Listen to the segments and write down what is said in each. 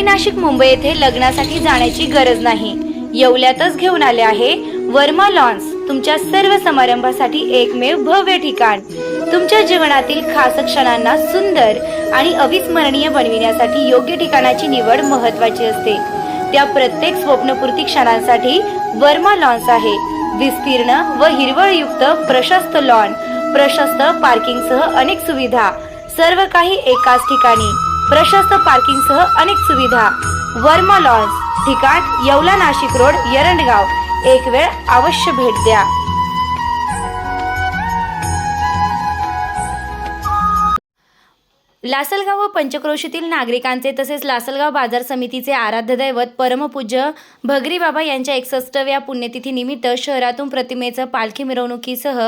नाशिक मुंबई येथे लग्नासाठी जाण्याची गरज नाही. येवल्यातच घेऊन आले आहे वर्मा लॉन्स, तुमच्या सर्व समारंभासाठी एकमेव भव्य ठिकाण. तुमच्या जीवनातील खास क्षणांना सुंदर आणि अविस्मरणीय बनविण्यासाठी योग्य ठिकाणाची निवड महत्त्वाची असते. त्या प्रत्येक स्वप्नपूर्ती क्षणांसाठी वर्मा लॉन्स आहे. विस्तीर्ण व हिरवळयुक्त प्रशस्त लॉन, प्रशस्त पार्किंगसह अनेक सुविधा, सर्व काही एकाच ठिकाणी. प्रशस्त पार्किंगसह अनेक सुविधा. वर्मा लॉन्स, ठिकाण येवला नाशिक रोड, एरंडगाव. एक वेळ अवश्य भेट द्या. लासलगाव व पंचक्रोशीतील नागरिकांचे तसेच लासलगाव बाजार समितीचे आराध्य दैवत परमपूज्य भगरी बाबा यांच्या 61व्या पुण्यतिथी निमित्त शहरातून प्रतिमेचं पालखी मिरवणुकीसह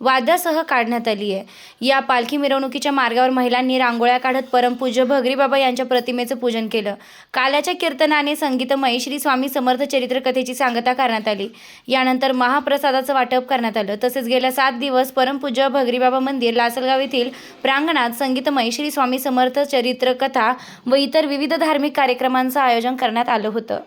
वाद्यासह काढण्यात आली आहे. या पालखी मिरवणुकीच्या मार्गावर महिलांनी रांगोळ्या काढत परमपूज्य भगरी बाबा यांच्या प्रतिमेचं पूजन केलं. काल्याच्या कीर्तनाने संगीतमयी श्री स्वामी समर्थ चरित्र कथेची सांगता करण्यात आली. यानंतर महाप्रसादाचं वाटप करण्यात आलं. तसेच गेल्या 7 दिवस परमपूज्य भगरी बाबा मंदिर लासलगाव येथील प्रांगणात संगीतमयी श्री स्वामी समर्थ चरित्र कथा व इतर विविध धार्मिक कार्यक्रमांचं आयोजन करण्यात आलं होतं.